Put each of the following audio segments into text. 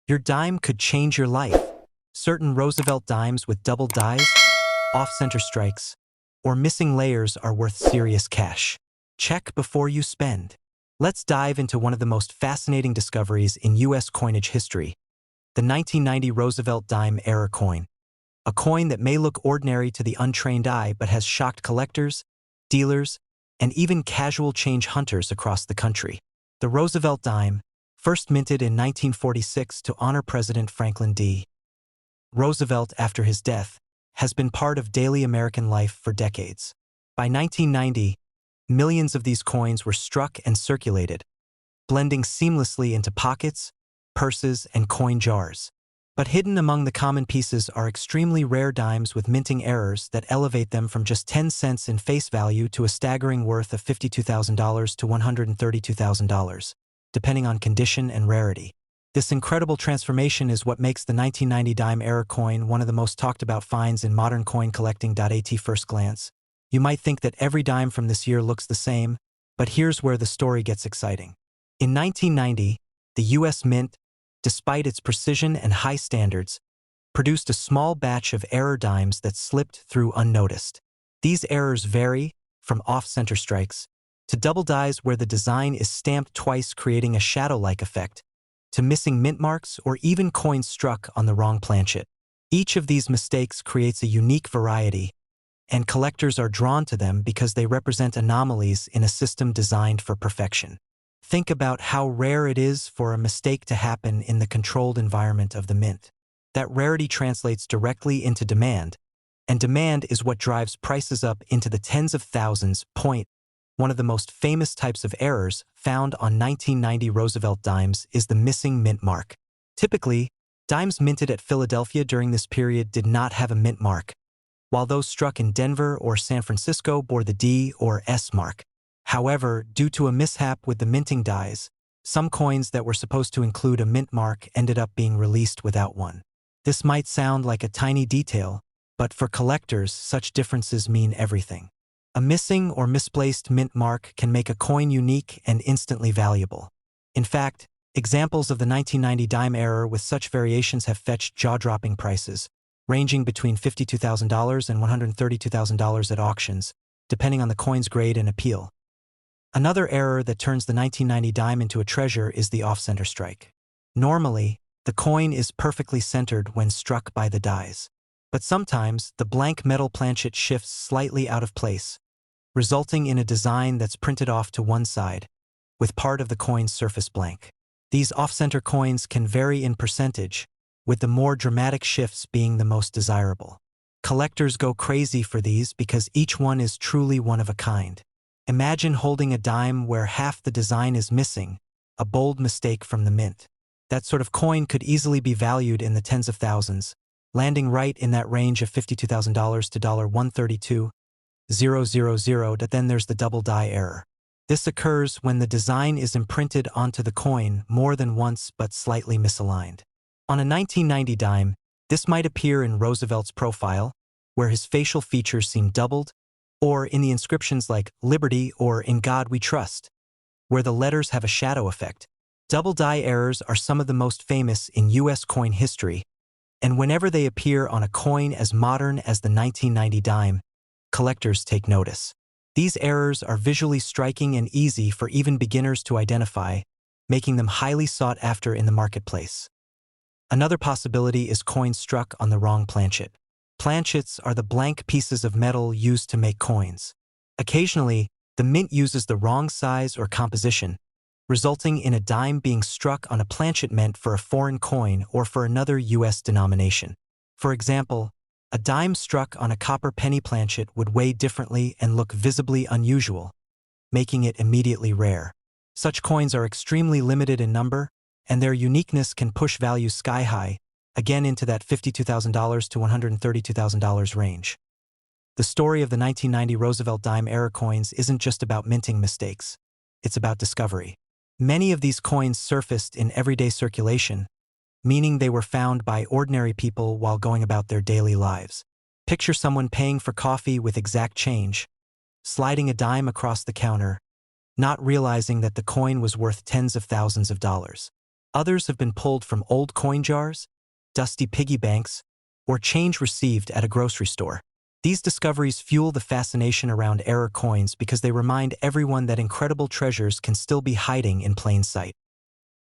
Your dime could change your life. Certain Roosevelt dimes with double dies, off-center strikes, or missing layers are worth serious cash. Check before you spend. Let's dive into one of the most fascinating discoveries in U.S. coinage history, the 1990 Roosevelt Dime error coin. A coin that may look ordinary to the untrained eye but has shocked collectors, dealers, and even casual change hunters across the country. The Roosevelt Dime, first minted in 1946 to honor President Franklin D. Roosevelt after his death, has been part of daily American life for decades. By 1990, millions of these coins were struck and circulated, blending seamlessly into pockets, purses, and coin jars. But hidden among the common pieces are extremely rare dimes with minting errors that elevate them from just 10 cents in face value to a staggering worth of $52,000 to $132,000, depending on condition and rarity. This incredible transformation is what makes the 1990 dime error coin one of the most talked about finds in modern coin collecting. At first glance, you might think that every dime from this year looks the same, but here's where the story gets exciting. In 1990, the U.S. Mint, despite its precision and high standards, produced a small batch of error dimes that slipped through unnoticed. These errors vary from off-center strikes to double dies where the design is stamped twice, creating a shadow-like effect, to missing mint marks or even coins struck on the wrong planchet. Each of these mistakes creates a unique variety, and collectors are drawn to them because they represent anomalies in a system designed for perfection. Think about how rare it is for a mistake to happen in the controlled environment of the mint. That rarity translates directly into demand, and demand is what drives prices up into the tens of thousands. One of the most famous types of errors found on 1990 Roosevelt dimes is the missing mint mark. Typically, dimes minted at Philadelphia during this period did not have a mint mark, while those struck in Denver or San Francisco bore the D or S mark. However, due to a mishap with the minting dies, some coins that were supposed to include a mint mark ended up being released without one. This might sound like a tiny detail, but for collectors, such differences mean everything. A missing or misplaced mint mark can make a coin unique and instantly valuable. In fact, examples of the 1990 dime error with such variations have fetched jaw-dropping prices, ranging between $52,000 and $132,000 at auctions, depending on the coin's grade and appeal. Another error that turns the 1990 dime into a treasure is the off-center strike. Normally, the coin is perfectly centered when struck by the dies. But sometimes, the blank metal planchet shifts slightly out of place, resulting in a design that's printed off to one side, with part of the coin's surface blank. These off-center coins can vary in percentage, with the more dramatic shifts being the most desirable. Collectors go crazy for these because each one is truly one of a kind. Imagine holding a dime where half the design is missing, a bold mistake from the mint. That sort of coin could easily be valued in the tens of thousands, landing right in that range of $52,000 to $132,000. Then there's the double die error. This occurs when the design is imprinted onto the coin more than once but slightly misaligned. On a 1990 dime, this might appear in Roosevelt's profile, where his facial features seem doubled, or in the inscriptions like Liberty or In God We Trust, where the letters have a shadow effect. Double die errors are some of the most famous in U.S. coin history, and whenever they appear on a coin as modern as the 1990 dime, collectors take notice. These errors are visually striking and easy for even beginners to identify, making them highly sought after in the marketplace. Another possibility is coins struck on the wrong planchet. Planchets are the blank pieces of metal used to make coins. Occasionally, the mint uses the wrong size or composition, resulting in a dime being struck on a planchet meant for a foreign coin or for another U.S. denomination. For example, a dime struck on a copper penny planchet would weigh differently and look visibly unusual, making it immediately rare. Such coins are extremely limited in number, and their uniqueness can push values sky high, again into that $52,000 to $132,000 range. The story of the 1990 Roosevelt dime error coins isn't just about minting mistakes. It's about discovery. Many of these coins surfaced in everyday circulation, meaning they were found by ordinary people while going about their daily lives. Picture someone paying for coffee with exact change, sliding a dime across the counter, not realizing that the coin was worth tens of thousands of dollars. Others have been pulled from old coin jars, dusty piggy banks, or change received at a grocery store. These discoveries fuel the fascination around error coins because they remind everyone that incredible treasures can still be hiding in plain sight.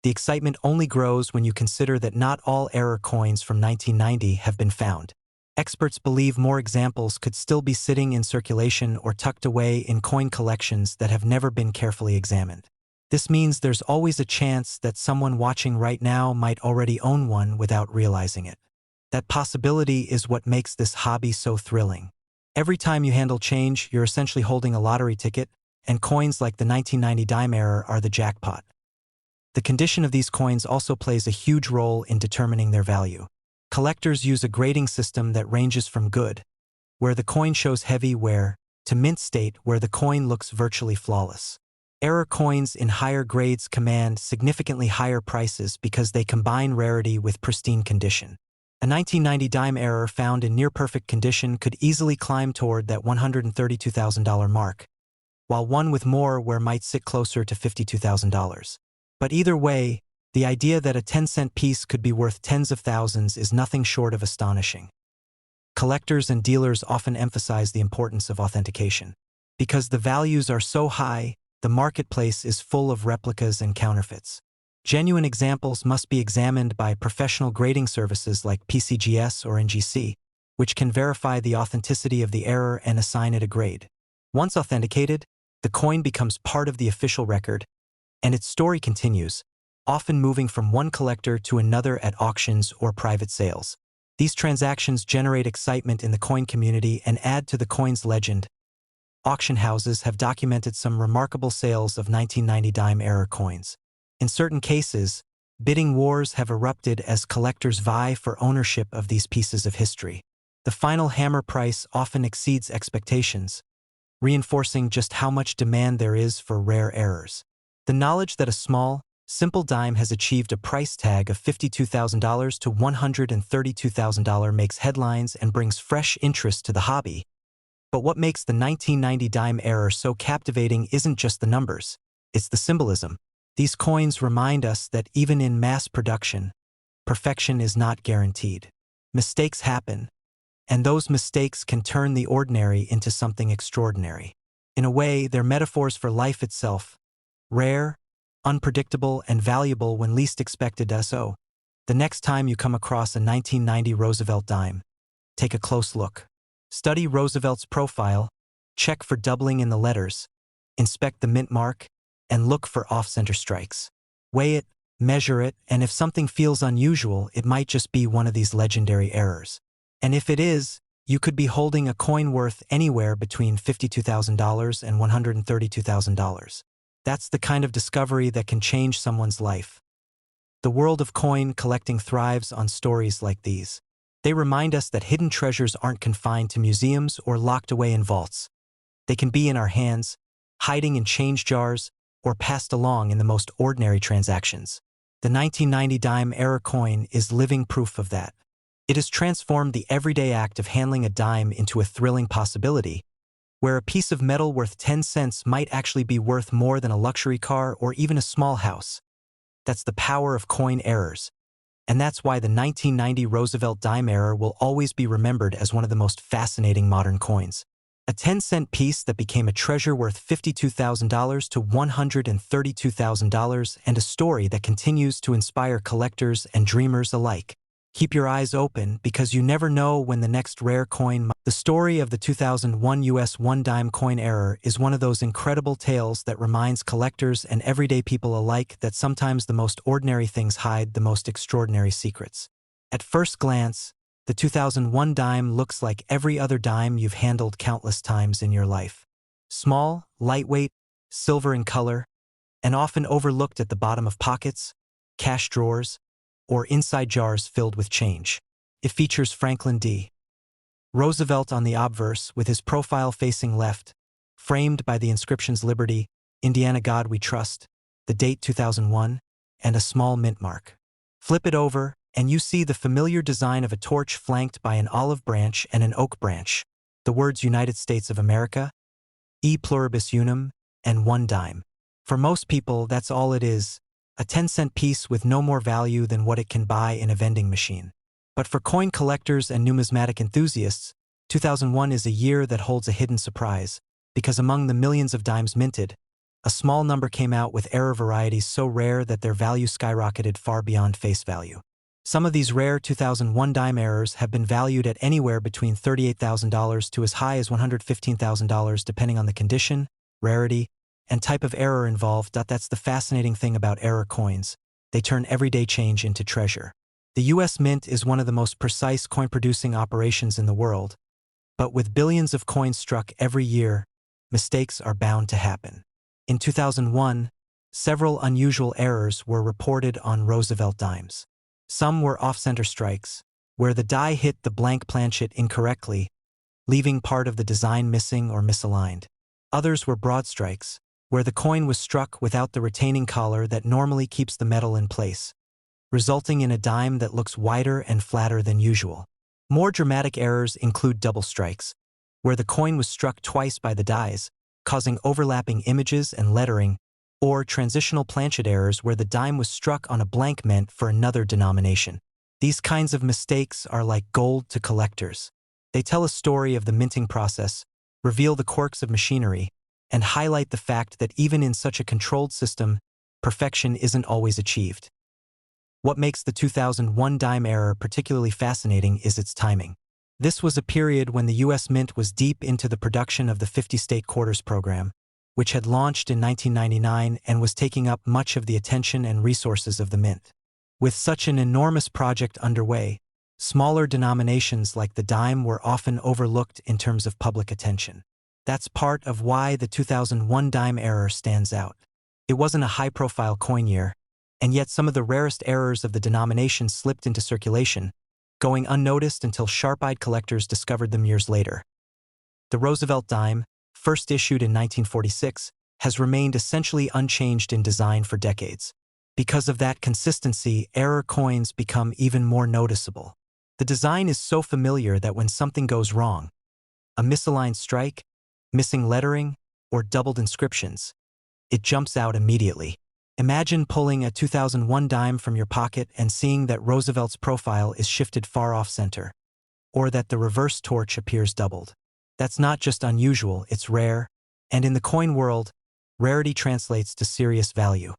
The excitement only grows when you consider that not all error coins from 1990 have been found. Experts believe more examples could still be sitting in circulation or tucked away in coin collections that have never been carefully examined. This means there's always a chance that someone watching right now might already own one without realizing it. That possibility is what makes this hobby so thrilling. Every time you handle change, you're essentially holding a lottery ticket, and coins like the 1990 dime error are the jackpot. The condition of these coins also plays a huge role in determining their value. Collectors use a grading system that ranges from good, where the coin shows heavy wear, to mint state, where the coin looks virtually flawless. Error coins in higher grades command significantly higher prices because they combine rarity with pristine condition. A 1990 dime error found in near-perfect condition could easily climb toward that $132,000 mark, while one with more wear might sit closer to $52,000. But either way, the idea that a 10-cent piece could be worth tens of thousands is nothing short of astonishing. Collectors and dealers often emphasize the importance of authentication. Because the values are so high, the marketplace is full of replicas and counterfeits. Genuine examples must be examined by professional grading services like PCGS or NGC, which can verify the authenticity of the error and assign it a grade. Once authenticated, the coin becomes part of the official record, and its story continues, often moving from one collector to another at auctions or private sales. These transactions generate excitement in the coin community and add to the coin's legend. Auction houses have documented some remarkable sales of 1990 dime error coins. In certain cases, bidding wars have erupted as collectors vie for ownership of these pieces of history. The final hammer price often exceeds expectations, reinforcing just how much demand there is for rare errors. The knowledge that a small, simple dime has achieved a price tag of $52,000 to $132,000 makes headlines and brings fresh interest to the hobby. But what makes the 1990 dime error so captivating isn't just the numbers, it's the symbolism. These coins remind us that even in mass production, perfection is not guaranteed. Mistakes happen, and those mistakes can turn the ordinary into something extraordinary. In a way, they're metaphors for life itself, rare, unpredictable, and valuable when least expected. So, the next time you come across a 1990 Roosevelt dime, take a close look. Study Roosevelt's profile, check for doubling in the letters, inspect the mint mark, and look for off-center strikes. Weigh it, measure it, and if something feels unusual, it might just be one of these legendary errors. And if it is, you could be holding a coin worth anywhere between $52,000 and $132,000. That's the kind of discovery that can change someone's life. The world of coin collecting thrives on stories like these. They remind us that hidden treasures aren't confined to museums or locked away in vaults. They can be in our hands, hiding in change jars, or passed along in the most ordinary transactions. The 1990 dime error coin is living proof of that. It has transformed the everyday act of handling a dime into a thrilling possibility, where a piece of metal worth 10 cents might actually be worth more than a luxury car or even a small house. That's the power of coin errors. And that's why the 1990 Roosevelt dime error will always be remembered as one of the most fascinating modern coins. A 10-cent piece that became a treasure worth $52,000 to $132,000, and a story that continues to inspire collectors and dreamers alike. Keep your eyes open because you never know when the next rare coin might. The story of the 2001 US 1 dime coin error is one of those incredible tales that reminds collectors and everyday people alike that sometimes the most ordinary things hide the most extraordinary secrets. At first glance, the 2001 dime looks like every other dime you've handled countless times in your life. Small, lightweight, silver in color, and often overlooked at the bottom of pockets, cash drawers, or inside jars filled with change. It features Franklin D. Roosevelt on the obverse with his profile facing left, framed by the inscriptions Liberty, Indiana God We Trust, the date 2001, and a small mint mark. Flip it over, and you see the familiar design of a torch flanked by an olive branch and an oak branch, the words United States of America, E pluribus unum, and 1 dime. For most people, that's all it is, a 10-cent piece with no more value than what it can buy in a vending machine. But for coin collectors and numismatic enthusiasts, 2001 is a year that holds a hidden surprise, because among the millions of dimes minted, a small number came out with error varieties so rare that their value skyrocketed far beyond face value. Some of these rare 2001 dime errors have been valued at anywhere between $38,000 to as high as $115,000 depending on the condition, rarity, and type of error involved. That's the fascinating thing about error coins. They turn everyday change into treasure. The US Mint is one of the most precise coin-producing operations in the world, but with billions of coins struck every year, mistakes are bound to happen. In 2001, several unusual errors were reported on Roosevelt dimes. Some were off-center strikes, where the die hit the blank planchet incorrectly, leaving part of the design missing or misaligned. Others were broad strikes, where the coin was struck without the retaining collar that normally keeps the metal in place, resulting in a dime that looks wider and flatter than usual. More dramatic errors include double strikes, where the coin was struck twice by the dies, causing overlapping images and lettering, or transitional planchet errors where the dime was struck on a blank meant for another denomination. These kinds of mistakes are like gold to collectors. They tell a story of the minting process, reveal the quirks of machinery, and highlight the fact that even in such a controlled system, perfection isn't always achieved. What makes the 2001 dime error particularly fascinating is its timing. This was a period when the US Mint was deep into the production of the 50-state quarters program, which had launched in 1999 and was taking up much of the attention and resources of the Mint. With such an enormous project underway, smaller denominations like the dime were often overlooked in terms of public attention. That's part of why the 2001 dime error stands out. It wasn't a high-profile coin year, and yet some of the rarest errors of the denomination slipped into circulation, going unnoticed until sharp-eyed collectors discovered them years later. The Roosevelt dime, first issued in 1946, has remained essentially unchanged in design for decades. Because of that consistency, error coins become even more noticeable. The design is so familiar that when something goes wrong, a misaligned strike, missing lettering, or doubled inscriptions, it jumps out immediately. Imagine pulling a 2001 dime from your pocket and seeing that Roosevelt's profile is shifted far off-center, or that the reverse torch appears doubled. That's not just unusual, it's rare, and in the coin world, rarity translates to serious value.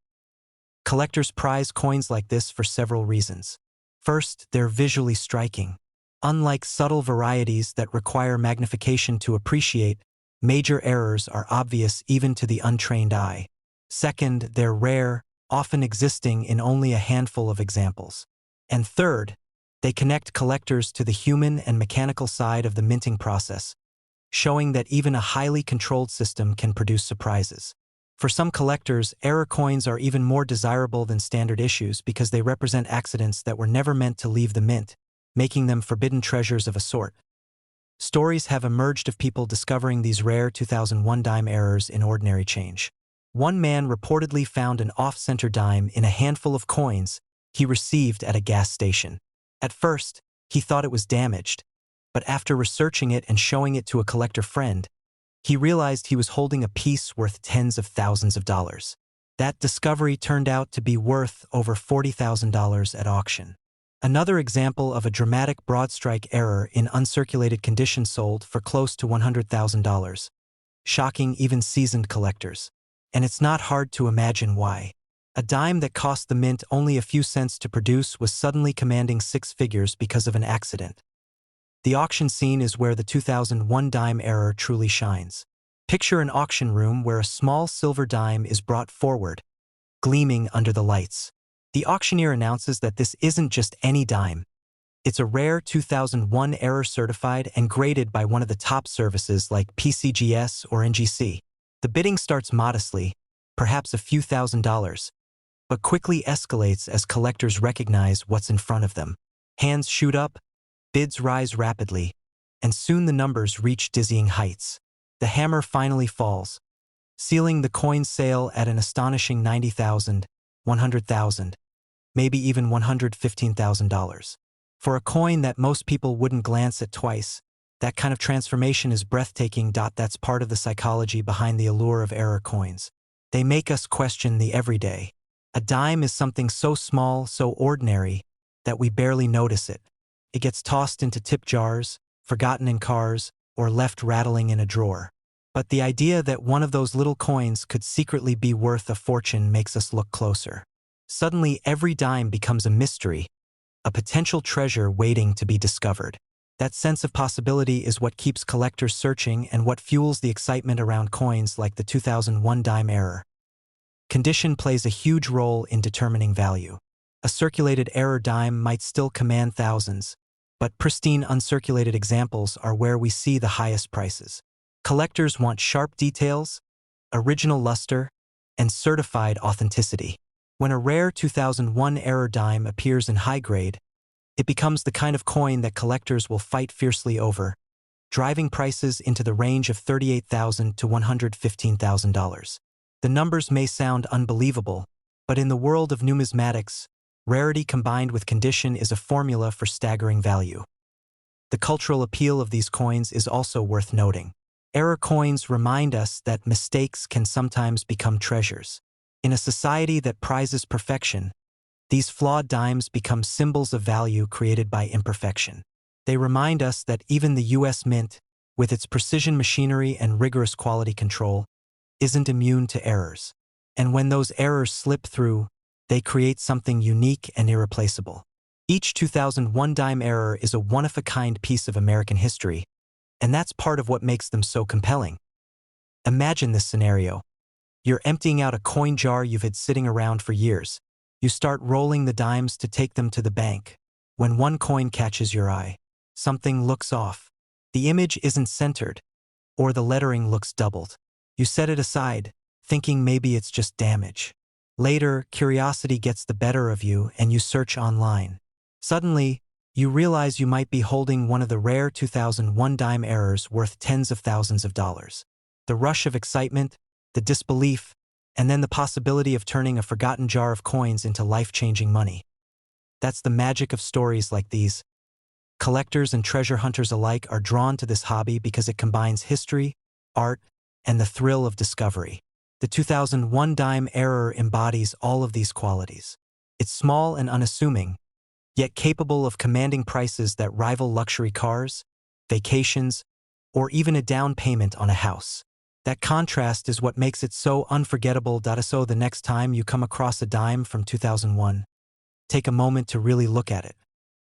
Collectors prize coins like this for several reasons. First, they're visually striking. Unlike subtle varieties that require magnification to appreciate, major errors are obvious even to the untrained eye. Second, they're rare, often existing in only a handful of examples. And third, they connect collectors to the human and mechanical side of the minting process, showing that even a highly controlled system can produce surprises. For some collectors, error coins are even more desirable than standard issues because they represent accidents that were never meant to leave the mint, making them forbidden treasures of a sort. Stories have emerged of people discovering these rare 2001 dime errors in ordinary change. One man reportedly found an off-center dime in a handful of coins he received at a gas station. At first, he thought it was damaged, but after researching it and showing it to a collector friend, he realized he was holding a piece worth tens of thousands of dollars. That discovery turned out to be worth over $40,000 at auction. Another example of a dramatic broad strike error in uncirculated condition sold for close to $100,000, shocking even seasoned collectors. And it's not hard to imagine why. A dime that cost the mint only a few cents to produce was suddenly commanding six figures because of an accident. The auction scene is where the 2001 dime error truly shines. Picture an auction room where a small silver dime is brought forward, gleaming under the lights. The auctioneer announces that this isn't just any dime. It's a rare 2001 error certified and graded by one of the top services like PCGS or NGC. The bidding starts modestly, perhaps a few $1,000s, but quickly escalates as collectors recognize what's in front of them. Hands shoot up, bids rise rapidly, and soon the numbers reach dizzying heights. The hammer finally falls, sealing the coin's sale at an astonishing $90,000, $100,000, maybe even $115,000. For a coin that most people wouldn't glance at twice, that kind of transformation is breathtaking. That's part of the psychology behind the allure of error coins. They make us question the everyday. A dime is something so small, so ordinary, that we barely notice it. It gets tossed into tip jars, forgotten in cars, or left rattling in a drawer. But the idea that one of those little coins could secretly be worth a fortune makes us look closer. Suddenly, every dime becomes a mystery, a potential treasure waiting to be discovered. That sense of possibility is what keeps collectors searching and what fuels the excitement around coins like the 2001 dime error. Condition plays a huge role in determining value. A circulated error dime might still command thousands, but pristine uncirculated examples are where we see the highest prices. Collectors want sharp details, original luster, and certified authenticity. When a rare 2001 error dime appears in high grade, it becomes the kind of coin that collectors will fight fiercely over, driving prices into the range of $38,000 to $115,000. The numbers may sound unbelievable, but in the world of numismatics, rarity combined with condition is a formula for staggering value. The cultural appeal of these coins is also worth noting. Error coins remind us that mistakes can sometimes become treasures. In a society that prizes perfection, these flawed dimes become symbols of value created by imperfection. They remind us that even the U.S. Mint, with its precision machinery and rigorous quality control, isn't immune to errors. And when those errors slip through, they create something unique and irreplaceable. Each 2001 dime error is a one-of-a-kind piece of American history, and that's part of what makes them so compelling. Imagine this scenario. You're emptying out a coin jar you've had sitting around for years. You start rolling the dimes to take them to the bank. When one coin catches your eye, something looks off. The image isn't centered, or the lettering looks doubled. You set it aside, thinking maybe it's just damage. Later, curiosity gets the better of you and you search online. Suddenly, you realize you might be holding one of the rare 2001 dime errors worth tens of thousands of dollars. The rush of excitement, the disbelief, and then the possibility of turning a forgotten jar of coins into life-changing money. That's the magic of stories like these. Collectors and treasure hunters alike are drawn to this hobby because it combines history, art, and the thrill of discovery. The 2001 dime error embodies all of these qualities. It's small and unassuming, yet capable of commanding prices that rival luxury cars, vacations, or even a down payment on a house. That contrast is what makes it so unforgettable. So the next time you come across a dime from 2001, take a moment to really look at it.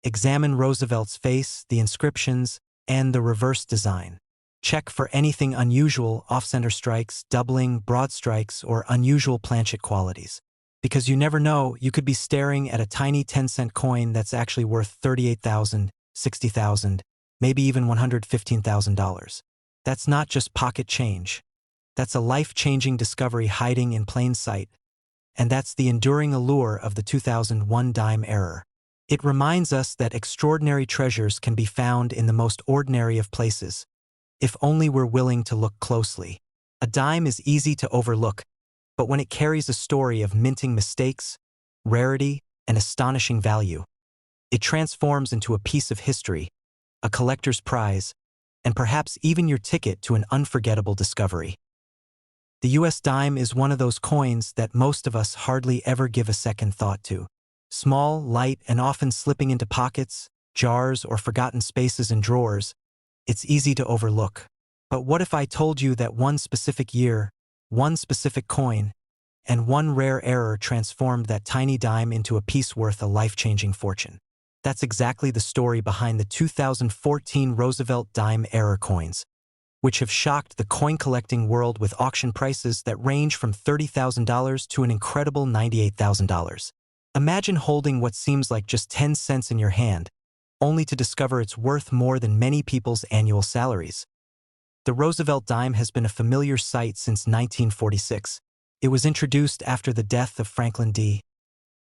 Examine Roosevelt's face, the inscriptions, and the reverse design. Check for anything unusual, off-center strikes, doubling, broad strikes, or unusual planchet qualities. Because you never know, you could be staring at a tiny 10-cent coin that's actually worth $38,000, $60,000, maybe even $115,000. That's not just pocket change. That's a life-changing discovery hiding in plain sight. And that's the enduring allure of the 2001 dime error. It reminds us that extraordinary treasures can be found in the most ordinary of places, if only we're willing to look closely. A dime is easy to overlook, but when it carries a story of minting mistakes, rarity, and astonishing value, it transforms into a piece of history, a collector's prize, and perhaps even your ticket to an unforgettable discovery. The U.S. dime is one of those coins that most of us hardly ever give a second thought to. Small, light, and often slipping into pockets, jars, or forgotten spaces in drawers, it's easy to overlook. But what if I told you that one specific year, one specific coin, and one rare error transformed that tiny dime into a piece worth a life-changing fortune? That's exactly the story behind the 2014 Roosevelt Dime error coins, which have shocked the coin-collecting world with auction prices that range from $30,000 to an incredible $98,000. Imagine holding what seems like just 10 cents in your hand, only to discover it's worth more than many people's annual salaries. The Roosevelt dime has been a familiar sight since 1946. It was introduced after the death of Franklin D.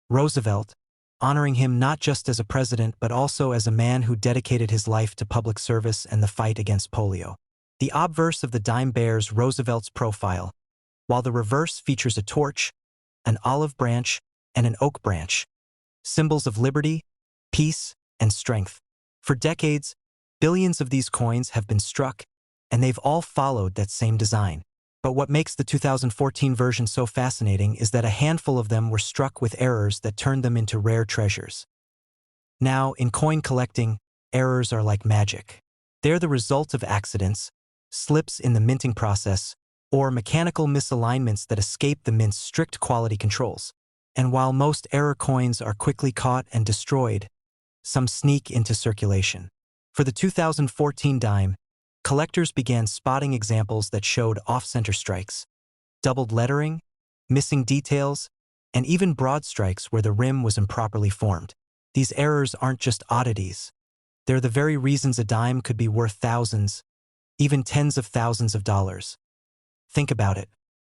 Roosevelt, honoring him not just as a president but also as a man who dedicated his life to public service and the fight against polio. The obverse of the dime bears Roosevelt's profile, while the reverse features a torch, an olive branch, and an oak branch, symbols of liberty, peace, and strength. For decades, billions of these coins have been struck, and they've all followed that same design. But what makes the 2014 version so fascinating is that a handful of them were struck with errors that turned them into rare treasures. Now, in coin collecting, errors are like magic. They're the result of accidents, slips in the minting process, or mechanical misalignments that escape the mint's strict quality controls. And while most error coins are quickly caught and destroyed, some sneak into circulation. For the 2014 dime, collectors began spotting examples that showed off-center strikes, doubled lettering, missing details, and even broad strikes where the rim was improperly formed. These errors aren't just oddities. They're the very reasons a dime could be worth thousands, even tens of thousands of dollars. Think about it.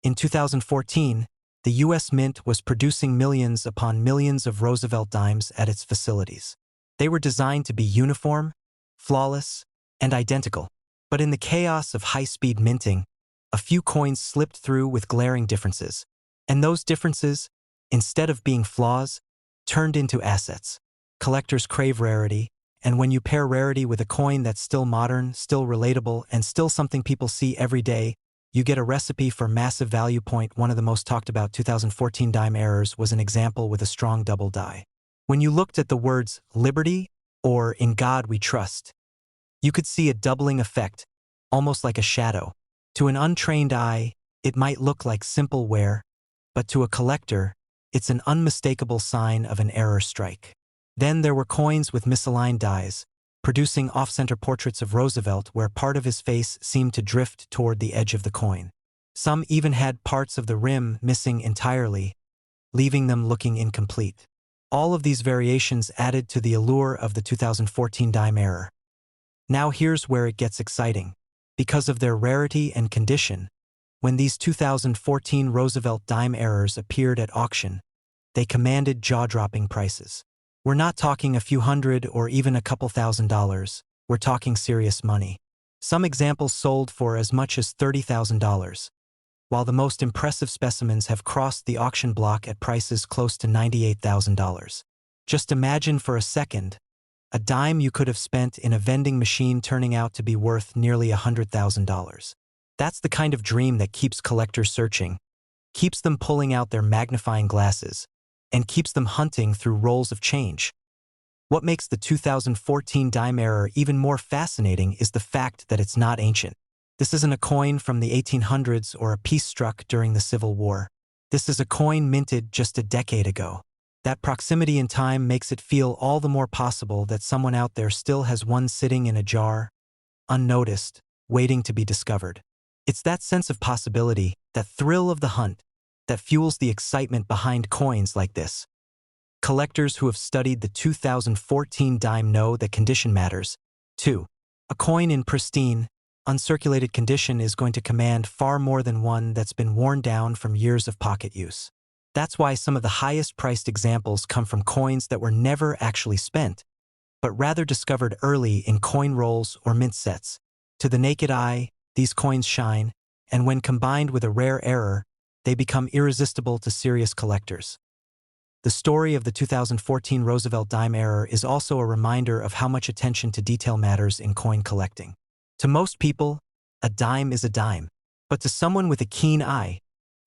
In 2014, the U.S. Mint was producing millions upon millions of Roosevelt dimes at its facilities. They were designed to be uniform, flawless, and identical. But in the chaos of high-speed minting, a few coins slipped through with glaring differences. And those differences, instead of being flaws, turned into assets. Collectors crave rarity, and when you pair rarity with a coin that's still modern, still relatable, and still something people see every day, you get a recipe for massive value. One of the most talked about 2014 dime errors was an example with a strong double die. When you looked at the words liberty or in God we trust, you could see a doubling effect, almost like a shadow. To an untrained eye, it might look like simple wear, but to a collector, it's an unmistakable sign of an error strike. Then there were coins with misaligned dies, producing off-center portraits of Roosevelt where part of his face seemed to drift toward the edge of the coin. Some even had parts of the rim missing entirely, leaving them looking incomplete. All of these variations added to the allure of the 2014 dime error. Now here's where it gets exciting. Because of their rarity and condition, when these 2014 Roosevelt dime errors appeared at auction, they commanded jaw-dropping prices. We're not talking a few hundred or even a couple $1,000s, we're talking serious money. Some examples sold for as much as $30,000, while the most impressive specimens have crossed the auction block at prices close to $98,000. Just imagine for a second, a dime you could have spent in a vending machine turning out to be worth nearly $100,000. That's the kind of dream that keeps collectors searching, keeps them pulling out their magnifying glasses, and keeps them hunting through rolls of change. What makes the 2014 dime error even more fascinating is the fact that it's not ancient. This isn't a coin from the 1800s or a piece struck during the Civil War. This is a coin minted just a decade ago. That proximity in time makes it feel all the more possible that someone out there still has one sitting in a jar, unnoticed, waiting to be discovered. It's that sense of possibility, that thrill of the hunt, that fuels the excitement behind coins like this. Collectors who have studied the 2014 dime know that condition matters, too. A coin in pristine, uncirculated condition is going to command far more than one that's been worn down from years of pocket use. That's why some of the highest-priced examples come from coins that were never actually spent, but rather discovered early in coin rolls or mint sets. To the naked eye, these coins shine, and when combined with a rare error, they become irresistible to serious collectors. The story of the 2014 Roosevelt dime error is also a reminder of how much attention to detail matters in coin collecting. To most people, a dime is a dime, but to someone with a keen eye,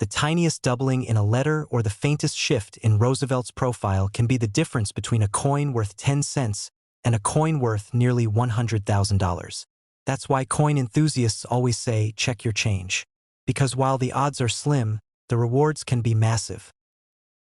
the tiniest doubling in a letter or the faintest shift in Roosevelt's profile can be the difference between a coin worth 10 cents and a coin worth nearly $100,000. That's why coin enthusiasts always say, check your change. Because while the odds are slim, the rewards can be massive.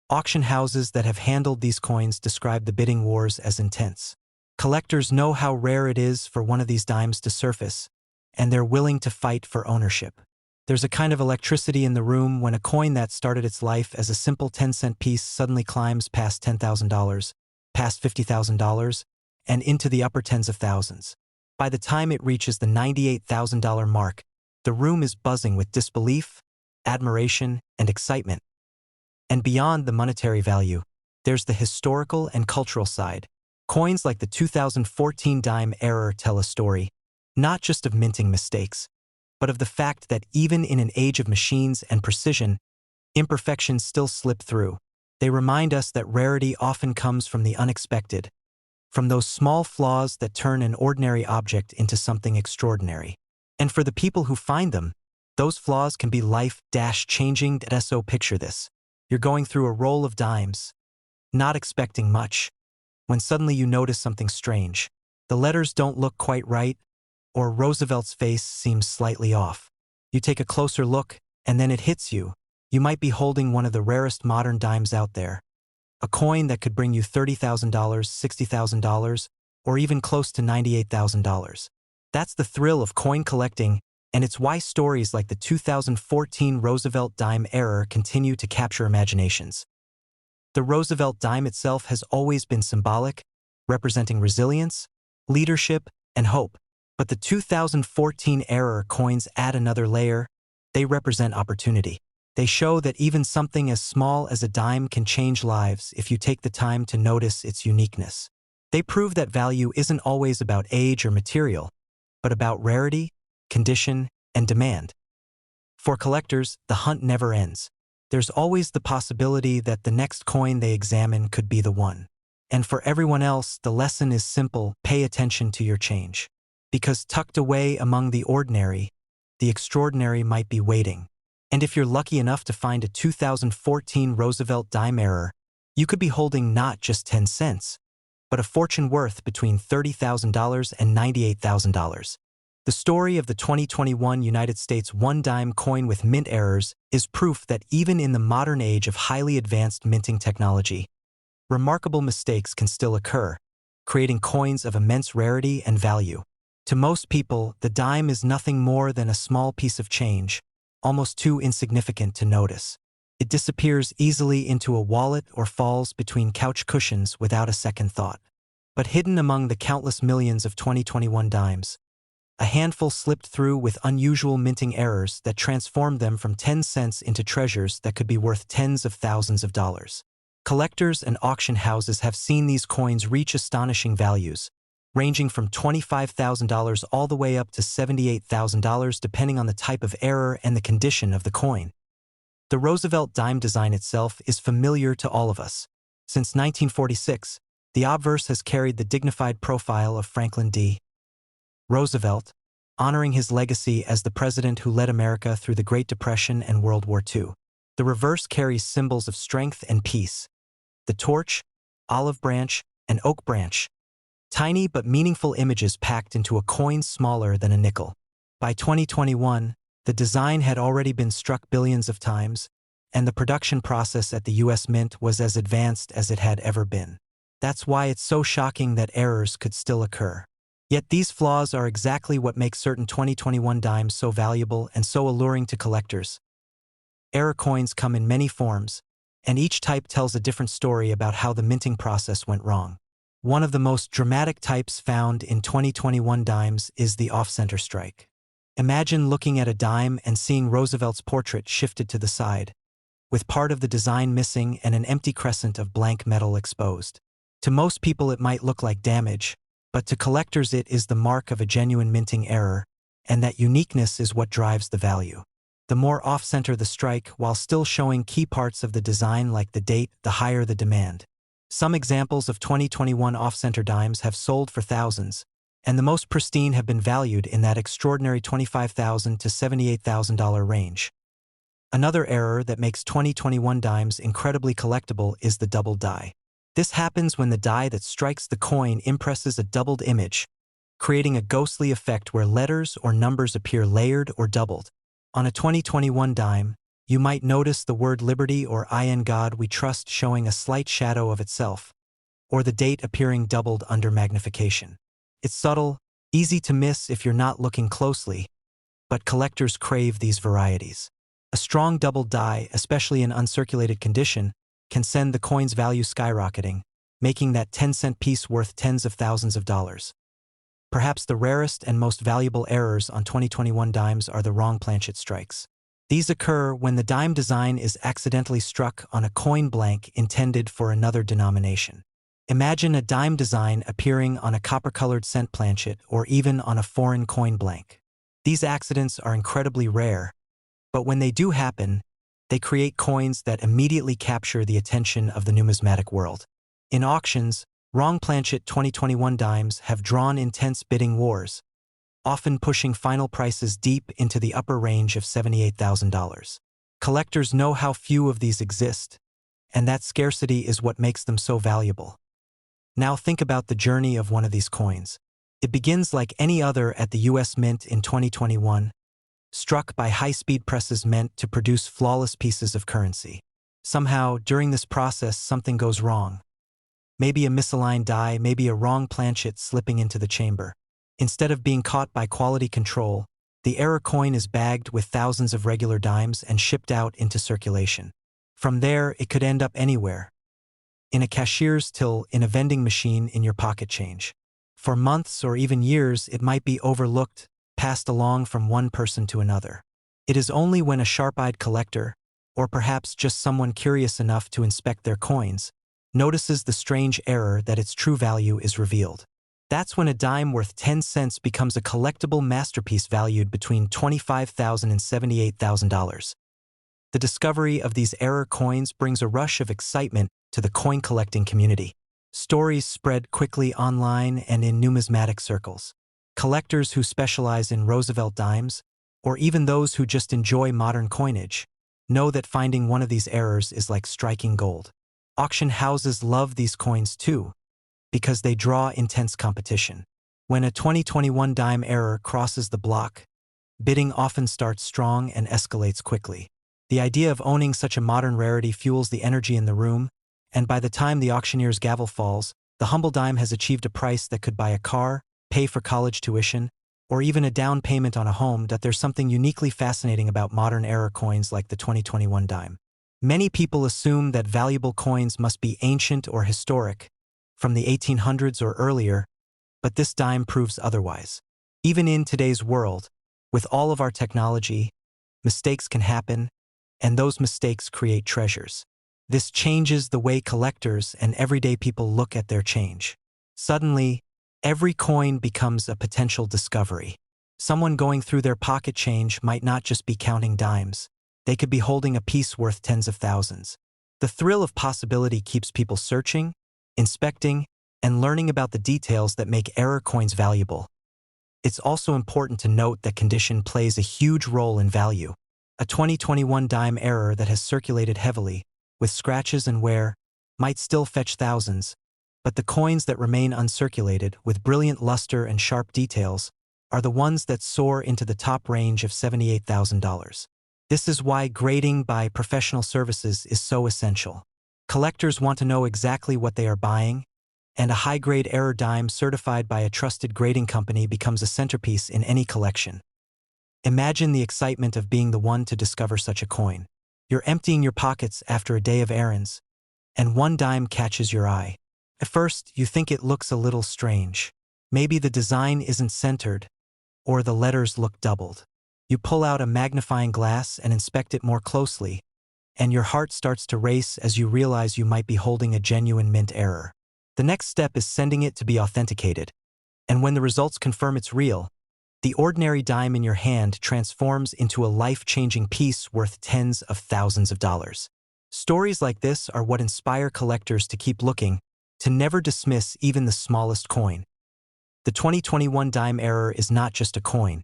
Auction houses that have handled these coins describe the bidding wars as intense. Collectors know how rare it is for one of these dimes to surface, and they're willing to fight for ownership. There's a kind of electricity in the room when a coin that started its life as a simple 10-cent piece suddenly climbs past $10,000, past $50,000, and into the upper tens of thousands. By the time it reaches the $98,000 mark, the room is buzzing with disbelief, admiration, and excitement. And beyond the monetary value, there's the historical and cultural side. Coins like the 2014 dime error tell a story, not just of minting mistakes, but of the fact that even in an age of machines and precision, imperfections still slip through. They remind us that rarity often comes from the unexpected, from those small flaws that turn an ordinary object into something extraordinary. And for the people who find them, Those flaws can be life-changing. So picture this. You're going through a roll of dimes, not expecting much, when suddenly you notice something strange. The letters don't look quite right, or Roosevelt's face seems slightly off. You take a closer look, and then it hits you. You might be holding one of the rarest modern dimes out there. A coin that could bring you $30,000, $60,000, or even close to $98,000. That's the thrill of coin collecting, and it's why stories like the 2014 Roosevelt Dime error continue to capture imaginations. The Roosevelt Dime itself has always been symbolic, representing resilience, leadership, and hope. But the 2014 error coins add another layer. They represent opportunity. They show that even something as small as a dime can change lives if you take the time to notice its uniqueness. They prove that value isn't always about age or material, but about rarity, condition, and demand. For collectors, the hunt never ends. There's always the possibility that the next coin they examine could be the one. And for everyone else, the lesson is simple: pay attention to your change. Because tucked away among the ordinary, the extraordinary might be waiting. And if you're lucky enough to find a 2014 Roosevelt Dime error, you could be holding not just 10 cents, but a fortune worth between $30,000 and $98,000. The story of the 2021 United States one-dime coin with mint errors is proof that even in the modern age of highly advanced minting technology, remarkable mistakes can still occur, creating coins of immense rarity and value. To most people, the dime is nothing more than a small piece of change, almost too insignificant to notice. It disappears easily into a wallet or falls between couch cushions without a second thought. But hidden among the countless millions of 2021 dimes, a handful slipped through with unusual minting errors that transformed them from 10 cents into treasures that could be worth tens of thousands of dollars. Collectors and auction houses have seen these coins reach astonishing values, ranging from $25,000 all the way up to $78,000 depending on the type of error and the condition of the coin. The Roosevelt dime design itself is familiar to all of us. Since 1946, the obverse has carried the dignified profile of Franklin D. Roosevelt, honoring his legacy as the president who led America through the Great Depression and World War II. The reverse carries symbols of strength and peace: the torch, olive branch, and oak branch. Tiny but meaningful images packed into a coin smaller than a nickel. By 2021, the design had already been struck billions of times, and the production process at the U.S. Mint was as advanced as it had ever been. That's why it's so shocking that errors could still occur. Yet these flaws are exactly what make certain 2021 dimes so valuable and so alluring to collectors. Error coins come in many forms, and each type tells a different story about how the minting process went wrong. One of the most dramatic types found in 2021 dimes is the off-center strike. Imagine looking at a dime and seeing Roosevelt's portrait shifted to the side, with part of the design missing and an empty crescent of blank metal exposed. To most people it might look like damage, but to collectors it is the mark of a genuine minting error, and that uniqueness is what drives the value. The more off-center the strike, while still showing key parts of the design like the date, the higher the demand. Some examples of 2021 off-center dimes have sold for thousands, and the most pristine have been valued in that extraordinary $25,000 to $78,000 range. Another error that makes 2021 dimes incredibly collectible is the double die. This happens when the die that strikes the coin impresses a doubled image, creating a ghostly effect where letters or numbers appear layered or doubled. On a 2021 dime, you might notice the word Liberty or In God We Trust showing a slight shadow of itself, or the date appearing doubled under magnification. It's subtle, easy to miss if you're not looking closely, but collectors crave these varieties. A strong double die, especially in uncirculated condition, can send the coin's value skyrocketing, making that 10-cent piece worth tens of thousands of dollars. Perhaps the rarest and most valuable errors on 2021 dimes are the wrong planchet strikes. These occur when the dime design is accidentally struck on a coin blank intended for another denomination. Imagine a dime design appearing on a copper-colored cent planchet or even on a foreign coin blank. These accidents are incredibly rare, but when they do happen, they create coins that immediately capture the attention of the numismatic world. In auctions, wrong planchet 2021 dimes have drawn intense bidding wars, often pushing final prices deep into the upper range of $78,000. Collectors know how few of these exist, and that scarcity is what makes them so valuable. Now think about the journey of one of these coins. It begins like any other at the US Mint in 2021, struck by high-speed presses meant to produce flawless pieces of currency. Somehow, during this process, something goes wrong. Maybe a misaligned die, maybe a wrong planchet slipping into the chamber. Instead of being caught by quality control, the error coin is bagged with thousands of regular dimes and shipped out into circulation. From there, it could end up anywhere. In a cashier's till, in a vending machine, in your pocket change. For months or even years, it might be overlooked, passed along from one person to another. It is only when a sharp-eyed collector, or perhaps just someone curious enough to inspect their coins, notices the strange error that its true value is revealed. That's when a dime worth 10 cents becomes a collectible masterpiece valued between $25,000 and $78,000. The discovery of these error coins brings a rush of excitement to the coin-collecting community. Stories spread quickly online and in numismatic circles. Collectors who specialize in Roosevelt dimes, or even those who just enjoy modern coinage, know that finding one of these errors is like striking gold. Auction houses love these coins too, because they draw intense competition. When a 2021 dime error crosses the block, bidding often starts strong and escalates quickly. The idea of owning such a modern rarity fuels the energy in the room, and by the time the auctioneer's gavel falls, the humble dime has achieved a price that could buy a car, pay for college tuition, or even a down payment on a home. That there's something uniquely fascinating about modern error coins like the 2021 dime. Many people assume that valuable coins must be ancient or historic, from the 1800s or earlier, but this dime proves otherwise. Even in today's world, with all of our technology, mistakes can happen, and those mistakes create treasures. This changes the way collectors and everyday people look at their change. Suddenly, every coin becomes a potential discovery. Someone going through their pocket change might not just be counting dimes. They could be holding a piece worth tens of thousands. The thrill of possibility keeps people searching, inspecting, and learning about the details that make error coins valuable. It's also important to note that condition plays a huge role in value. A 2021 dime error that has circulated heavily, with scratches and wear, might still fetch thousands, but the coins that remain uncirculated, with brilliant luster and sharp details, are the ones that soar into the top range of $78,000. This is why grading by professional services is so essential. Collectors want to know exactly what they are buying, and a high-grade error dime certified by a trusted grading company becomes a centerpiece in any collection. Imagine the excitement of being the one to discover such a coin. You're emptying your pockets after a day of errands, and one dime catches your eye. At first, you think it looks a little strange. Maybe the design isn't centered, or the letters look doubled. You pull out a magnifying glass and inspect it more closely, and your heart starts to race as you realize you might be holding a genuine mint error. The next step is sending it to be authenticated, and when the results confirm it's real, the ordinary dime in your hand transforms into a life-changing piece worth tens of thousands of dollars. Stories like this are what inspire collectors to keep looking, to never dismiss even the smallest coin. The 2021 dime error is not just a coin.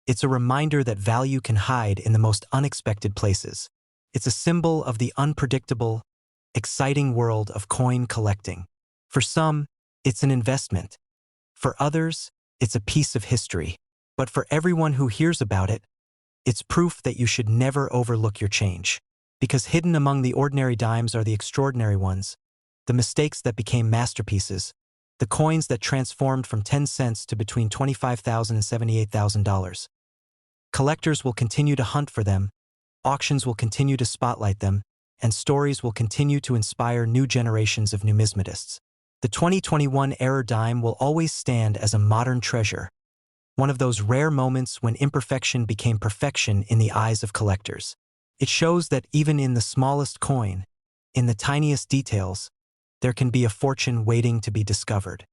It's a reminder that value can hide in the most unexpected places. It's a symbol of the unpredictable, exciting world of coin collecting. For some, it's an investment. For others, it's a piece of history. But for everyone who hears about it, it's proof that you should never overlook your change. Because hidden among the ordinary dimes are the extraordinary ones, the mistakes that became masterpieces, the coins that transformed from 10 cents to between $25,000 and $78,000. Collectors will continue to hunt for them, auctions will continue to spotlight them, and stories will continue to inspire new generations of numismatists. The 2021 error dime will always stand as a modern treasure, one of those rare moments when imperfection became perfection in the eyes of collectors. It shows that even in the smallest coin, in the tiniest details, there can be a fortune waiting to be discovered.